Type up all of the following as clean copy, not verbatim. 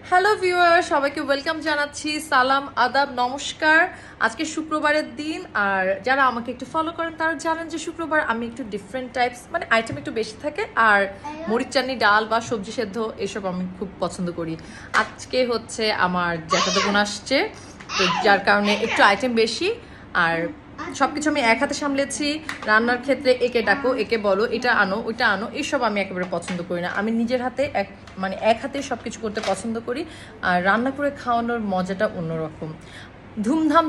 Hello viewer, সবাইকে welcome জানাচ্ছি। সালাম, আদাব, নমস্কার। আজকে শুক্রবারের দিন, আর যারা আমাকে একটু ফলো করেন তারা জানেন যে শুক্রবার আমি একটু ডিফারেন্ট টাইপস মানে আইটেম একটু বেশি থাকে, আর মরিচ চাটনি, ডাল বা সবজি সেদ্ধ এসব আমি খুব পছন্দ করি। আজকে হচ্ছে আমার জ্যাঠাতো বোন আসছে, তো যার কারণে একটু আইটেম বেশি, আর সবকিছু আমি এক হাতে সামলেছি। রান্নার ক্ষেত্রে একে ডাকো, একে বলো, এটা আনো, ওইটা আনো, এইসব আমি একেবারে পছন্দ করি না। আমি নিজের হাতে এক হাতে সবকিছু করতে পছন্দ করি, আর রান্না করে খাওয়ানোর মজাটা অন্যরকম।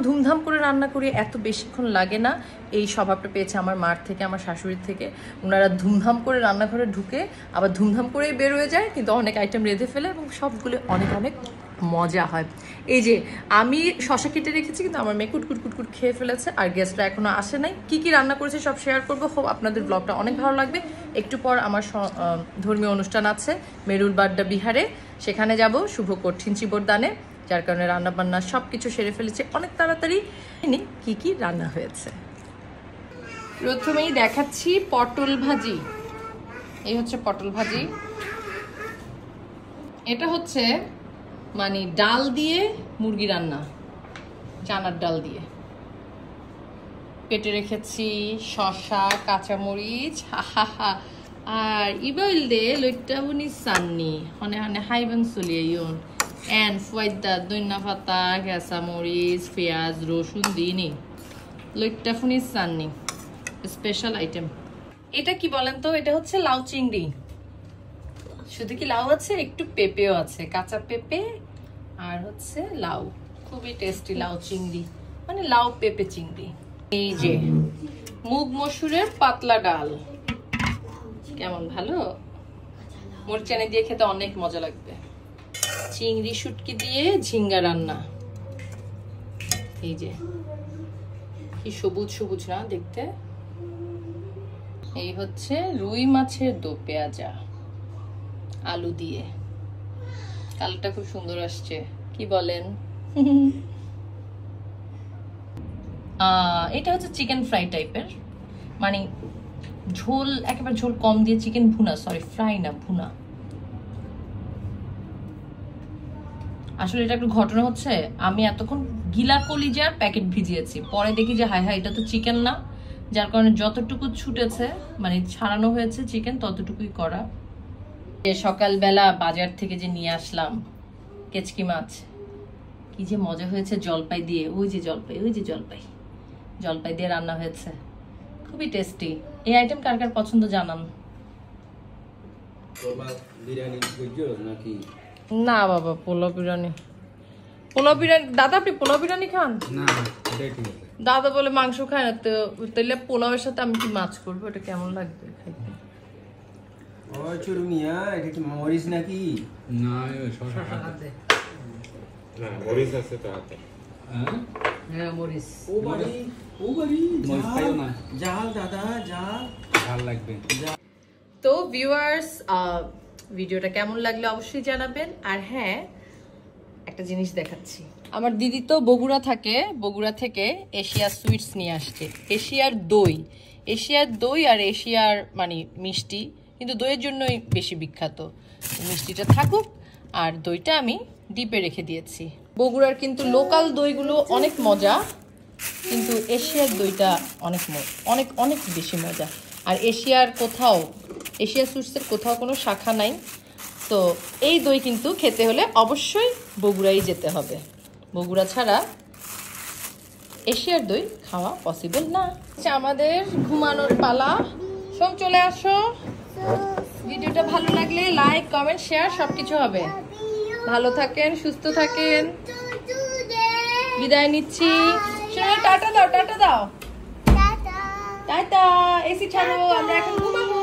ধুমধাম করে রান্না করি, এত বেশিক্ষণ লাগে না। এই স্বভাবটা পেয়েছে আমার মার থেকে, আমার শাশুড়ির থেকে। ওনারা ধুমধাম করে রান্নাঘরে ঢুকে আবার ধুমধাম করেই বের হয়ে যায়, কিন্তু অনেক আইটেম রেঁধে ফেলে এবং সবগুলো অনেক অনেক মজা হয়। এই যে আমি শশা কেটে রেখেছি, কিন্তু আমার মেয়ে কুটকুট খেয়ে ফেলেছে, আর গেস্টরা এখনো আসে নাই। কি রান্না করেছে সব শেয়ার করবো। হোপ আপনাদের ব্লগটা অনেক ভালো লাগবে। একটু পর আমার ধর্মীয় অনুষ্ঠান আছে মেরুল বাড্ডা বিহারে, সেখানে যাব শুভ কঠিন চিবরদানে, যার কারণে রান্না বান্না সব কিছু সেরে ফেলেছে অনেক তাড়াতাড়ি। কি রান্না হয়েছে প্রথমেই দেখাচ্ছি। পটল ভাজি, এই হচ্ছে পটল ভাজি। এটা হচ্ছে মানে ডাল দিয়ে মুরগি রান্না, চানার ডাল দিয়ে। কেটে রেখেছি শসা, কাঁচামরিচ, আর ইবল দে লইটা বুনি সান্নি হনে হনে হাইবান চলিয়ে ইউন এন ফুয়াইদা দইনা পাতা, কাঁচামরিচ, পেঁয়াজ, রসুন দিইনি লইটা ফুনি সান্নি স্পেশাল আইটেম। এটা কি বলেন তো? এটা হচ্ছে লাউ চিংড়ি। শুধু কি লাউ আছে, একটু পেঁপেও আছে, কাঁচা পেঁপে আর হচ্ছে লাউ। খুবই টেস্টি লাউ চিংড়ি, মানে লাউ পেঁপে চিংড়ি। এই যে মুগ মসুরের পাতলা ডাল, কেমন ভালো, মরিচানি দিয়ে খেতে অনেক মজা লাগবে। চিংড়ি শুটকি দিয়ে ঝিঙ্গা রান্না। এই যে কি সবুজ সবুজ না দেখতে। এই হচ্ছে রুই মাছের দো পেঁয়াজা আলু দিয়ে, কালারটা খুব সুন্দর আসছে, কি বলেন? এটা হচ্ছে চিকেন ফ্রাই টাইপের, মানে ঝোল, একেবারে ঝোল কম দিয়ে চিকেন ভুনা, সরি ফ্রাই না, ভুনা। আসলে এটা একটু ঘটনা হচ্ছে, আমি এতক্ষণ গিলা কলিজার প্যাকেট ভিজিয়েছি, পরে দেখি যে হায় এটা তো চিকেন না, যার কারণে যতটুকু ছুটেছে মানে ছাড়ানো হয়েছে চিকেন ততটুকুই করা। সকালবেলা বাজার থেকে যে নিয়ে আসলাম কেচকি মাছ, কি যে মজা হয়েছে জলপাই দিয়ে। ওই যে জলপাই দিয়ে রান্না হয়েছে, খুবই টেস্টি। এই আইটেম কার কার পছন্দ জানান। না বাবা, পোলাও বিরিয়ানি দাদা, আপনি পোলাও বিরিয়ানি খান? দাদা বলে মাংস খায় না, তো তাহলে পোলাওয়ের সাথে আমি কি মাছ করবো, এটা কেমন লাগবে খাইতে? মরিচ নাকি? না, মরিচ আছে তো হাতে। হ্যাঁ মরিচ। জাল দাদা, জাল লাগবে। তো ভিউয়ার্স, ভিডিওটা কেমন লাগলো অবশ্যই জানাবেন। আর হ্যাঁ, একটা জিনিস দেখাচ্ছি। আমার দিদি তো বগুড়া থাকে, বগুড়া থেকে এশিয়া সুইটস নিয়ে আসছে। এশিয়ার দই আর এশিয়ার মানে মিষ্টি, কিন্তু দইয়ের জন্যই বেশি বিখ্যাত। মিষ্টিটা থাকুক, আর দইটা আমি ডিপে রেখে দিয়েছি। বগুড়ার কিন্তু লোকাল দইগুলো অনেক মজা, কিন্তু এশিয়ার দইটা অনেক বেশি মজা। আর এশিয়া সুইটসের কোথাও কোনো শাখা নাই, তো এই দই কিন্তু খেতে হলে অবশ্যই বগুড়াই যেতে হবে। বগুড়া ছাড়া এশিয়ার দই খাওয়া পসিবল না। আমাদের ঘুমানোর পালা, সব চলে আসো। ভিডিওটা ভালো লাগলে লাইক, কমেন্ট, শেয়ার সবকিছু হবে। ভালো থাকেন, সুস্থ থাকেন, বিদায় নিচ্ছি। টাটা দাও, টাটা। এসি ছাড়ো, আমরা এখন ঘুমাবো।